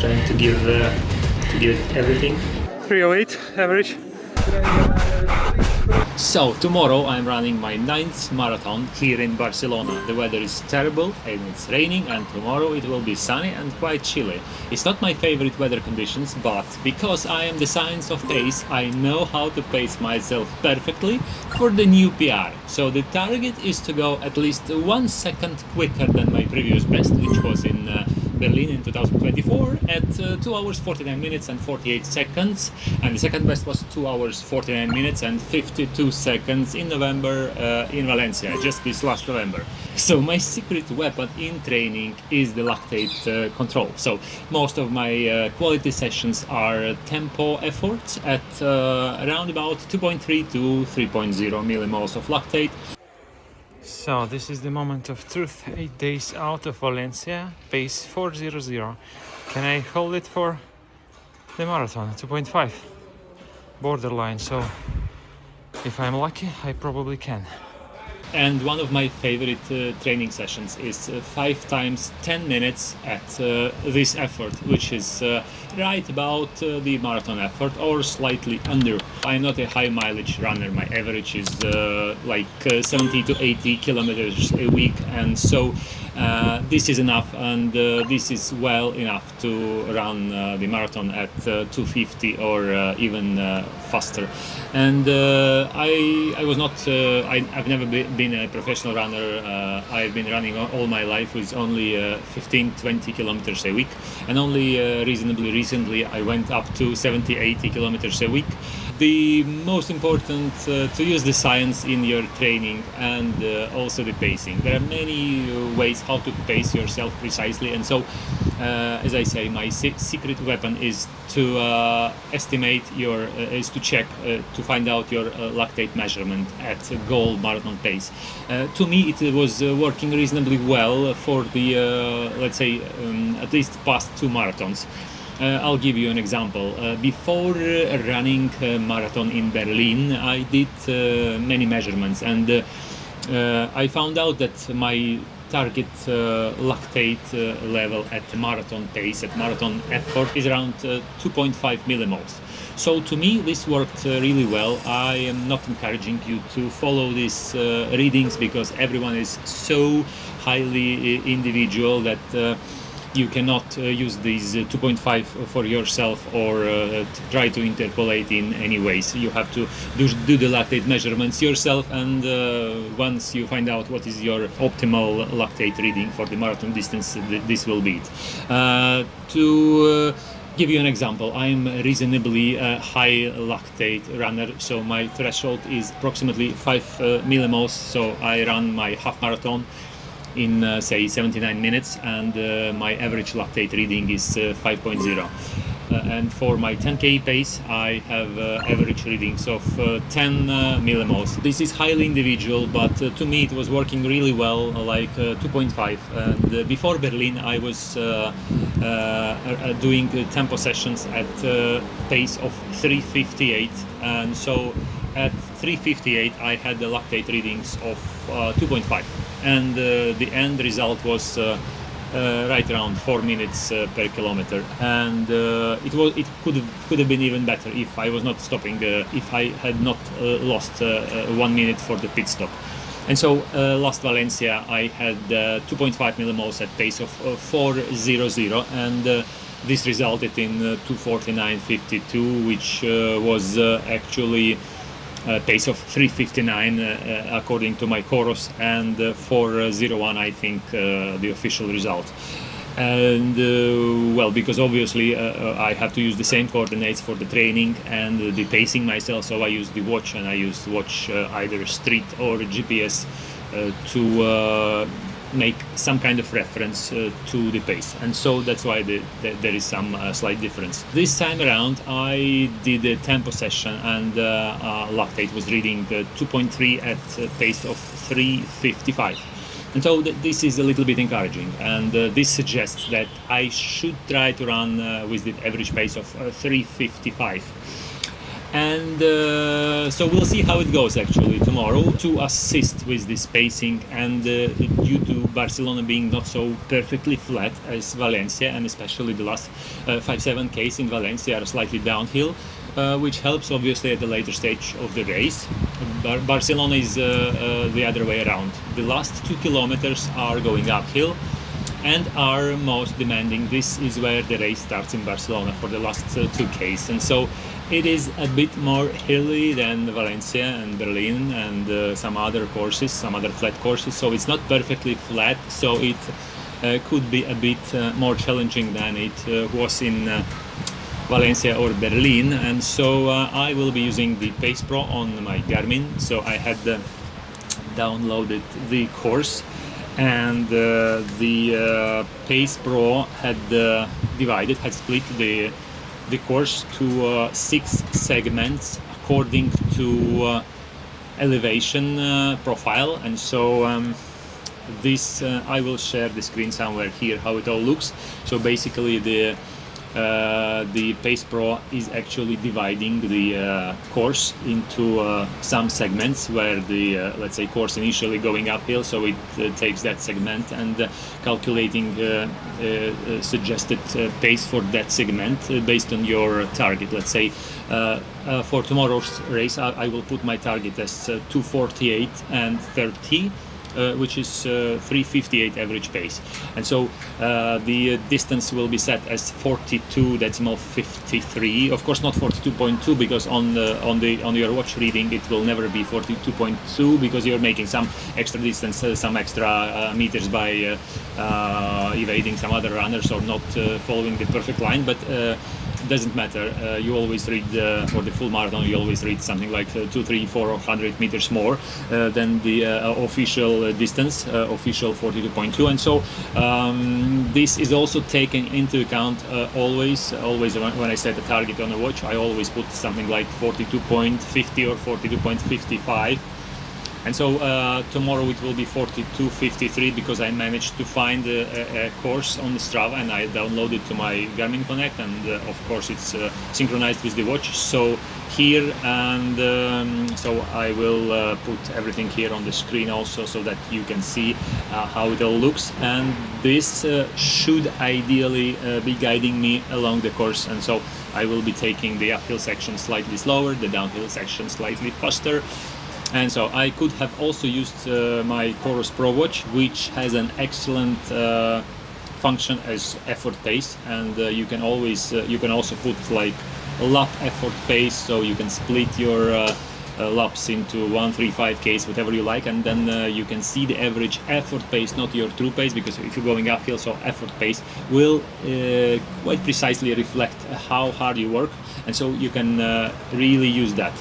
trying to give it everything. 308 average. So tomorrow I'm running my 9th marathon here in Barcelona. The weather is terrible and it's raining, and tomorrow it will be sunny and quite chilly. It's not my favorite weather conditions, but because I am the science of pace, I know how to pace myself perfectly for the new PR. So the target is to go at least 1 second quicker than my previous best, which was in Berlin in 2024 at 2 hours 49 minutes and 48 seconds, and the second best was 2 hours 49 minutes and 52 seconds in November in Valencia, just this last November. So my secret weapon in training is the lactate control. So most of my quality sessions are tempo efforts at around about 2.3 to 3.0 millimoles of lactate. So this is the moment of truth. 8 days out of Valencia, pace 4:00. Can I hold it for the marathon? 2.5 borderline. So if I'm lucky, I probably can. And one of my favorite training sessions is 5 times 10 minutes at this effort, which is right about the marathon effort or slightly under. I'm not a high mileage runner. My average is like 70 to 80 kilometers a week, and so this is enough, and this is well enough to run the marathon at 250 or even faster. And I was not I've never been a professional runner. I've been running all my life with only 15-20 kilometers a week, and only reasonably recently I went up to 70-80 kilometers a week. The most important to use the science in your training, and also the pacing. There are many ways how to pace yourself precisely, and so as I say, my secret weapon is to estimate your is to check to find out your lactate measurement at goal marathon pace. To me it was working reasonably well for the let's say at least past 2 marathons. I'll give you an example. Before running a marathon in Berlin, I did many measurements, and I found out that my target lactate level at marathon pace, at marathon effort, is around 2.5 millimoles. So to me this worked really well. I am not encouraging you to follow these readings, because everyone is so highly individual that you cannot use these 2.5 for yourself or try to interpolate in any ways. You have to do the lactate measurements yourself, and once you find out what is your optimal lactate reading for the marathon distance, this will be it. To give you an example, I'm a reasonably high lactate runner, so my threshold is approximately 5 millimoles. So I run my half marathon in say 79 minutes, and my average lactate reading is 5.0. And for my 10k pace I have average readings of 10 millimoles. This is highly individual, but to me it was working really well, like 2.5. And before Berlin I was doing tempo sessions at pace of 3:58, and so at 3:58 I had the lactate readings of 2.5, and the end result was right around 4 minutes per kilometer, and it could have been even better if I was not stopping, if I had not lost 1 minute for the pit stop. And so last Valencia I had 2.5 millimoles at pace of 4:00, and this resulted in 2:49.52, which was actually pace of 3:59 according to my chorus, and 4:01 I think the official result. And well, because obviously I have to use the same coordinates for the training and the pacing myself, so I use the watch, and I use the watch either street or GPS to make some kind of reference to the pace, and so that's why there is some slight difference. This time around I did a tempo session, and lactate was reading 2.3 at a pace of 3:55, and so this is a little bit encouraging, and this suggests that I should try to run with the average pace of 3:55. And so we'll see how it goes actually tomorrow. To assist with this pacing, and due to Barcelona being not so perfectly flat as Valencia, and especially the last 5-7 Ks in Valencia are slightly downhill, which helps obviously at the later stage of the race. Barcelona is the other way around. The last 2 kilometers are going uphill and are most demanding. This is where the race starts in Barcelona for the last 2 Ks, and so it is a bit more hilly than Valencia and Berlin and some other courses, some other flat courses. So it's not perfectly flat, so it could be a bit more challenging than it was in Valencia or Berlin. And so I will be using the Pace Pro on my Garmin. So I had downloaded the course, and the Pace Pro had split the course to 6 segments according to elevation profile. And so this I will share the screen somewhere here how it all looks. So basically the Pace Pro is actually dividing the course into some segments where the let's say course initially going uphill, so it takes that segment and calculating suggested pace for that segment based on your target. Let's say for tomorrow's race I will put my target as 2:48 and 30, which is 3:58 average pace. And so the distance will be set as 42.53. Of course not 42.2, because on your watch reading it will never be 42.2, because you're making some extra distance, some extra meters by evading some other runners or not following the perfect line. But doesn't matter. You always read for the full marathon. You always read something like 2, 3, 400 meters more than the official distance, official 42.2. And so this is also taken into account always when I set a target on a watch. I always put something like 42.50 or 42.55. And so tomorrow it will be 42:53, because I managed to find a course on the Strava, and I downloaded to my Garmin Connect, and of course it's synchronized with the watch. So here, and so I will put everything here on the screen also, so that you can see how it all looks. And this should ideally be guiding me along the course. And so I will be taking the uphill section slightly slower, the downhill section slightly faster. And so I could have also used my Chorus Pro watch, which has an excellent function as effort pace, and you can also put like a lap effort pace, so you can split your laps into 1, 3, 5 Ks, whatever you like, and then you can see the average effort pace, not your true pace, because if you're going uphill, so effort pace will quite precisely reflect how hard you work. And so you can really use that.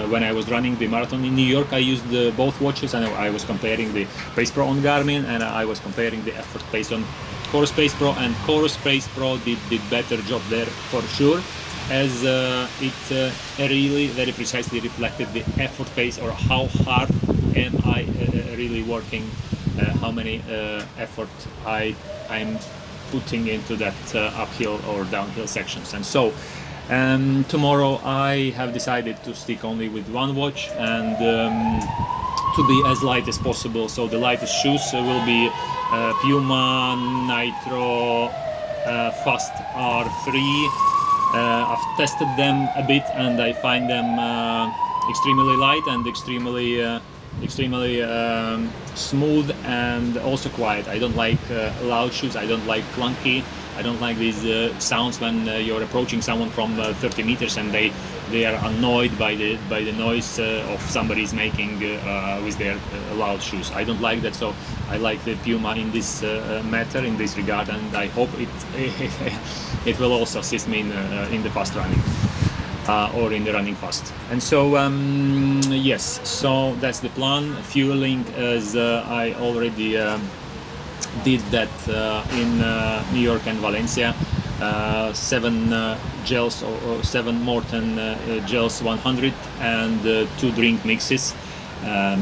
When I was running the marathon in New York, I used both watches, and I was comparing the Pace Pro on Garmin, and I was comparing the effort pace on Chorus Pace Pro, and Chorus Pace Pro did better job there for sure, as it really very precisely reflected the effort pace, or how hard am I really working, how many effort I'm putting into that uphill or downhill sections. And so tomorrow I have decided to stick only with one watch, and to be as light as possible. So the lightest shoes will be Puma Nitro Fast R3. I've tested them a bit, and I find them extremely light and extremely smooth, and also quiet. I don't like loud shoes. I don't like clunky. I don't like these sounds when you're approaching someone from 30 meters and they are annoyed by the noise of somebody's making with their loud shoes. I don't like that, so I like the Puma in this matter, in this regard, and I hope it will also assist me in the fast running. Or in the running fast. And so yes, so that's the plan. Fueling, as I already did that in New York and Valencia, 7 gels or 7 Morton gels 100 and 2 drink mixes.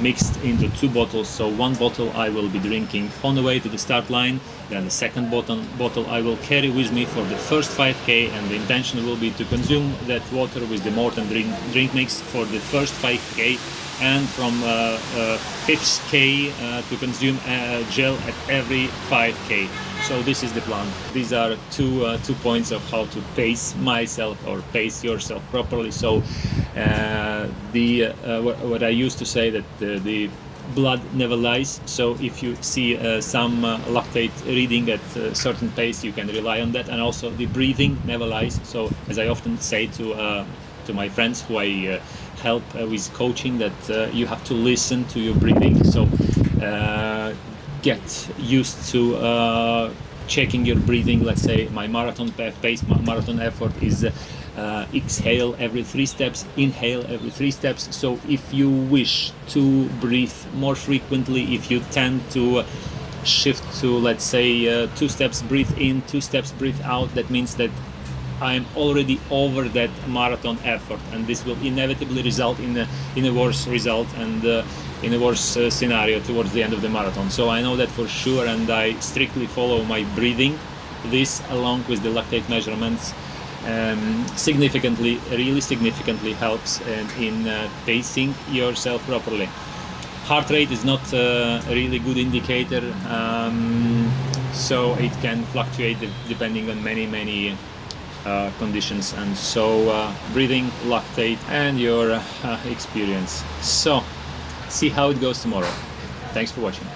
mixed into 2 bottles. So 1 bottle I will be drinking on the way to the start line, then the second bottle I will carry with me for the first 5k, and the intention will be to consume that water with the Morton drink mix for the first 5k, and from 5th k to consume gel at every 5k. So this is the plan. These are two points of how to pace myself or pace yourself properly. So what I used to say, that the blood never lies. So if you see some lactate reading at a certain pace, you can rely on that. And also the breathing never lies. So as I often say to my friends who I help with coaching, that you have to listen to your breathing. So get used to checking your breathing. Let's say my marathon pace, my marathon effort is exhale every 3 steps, inhale every 3 steps. So if you wish to breathe more frequently, if you tend to shift to, let's say, 2 steps breathe in, 2 steps breathe out, that means that I'm already over that marathon effort, and this will inevitably result in a worse result and in a worse scenario towards the end of the marathon. So I know that for sure, and I strictly follow my breathing. This, along with the lactate measurements, really significantly helps in pacing yourself properly. Heart rate is not a really good indicator, so it can fluctuate depending on many conditions, and so breathing, lactate, and your experience. So see how it goes tomorrow. Thanks for watching.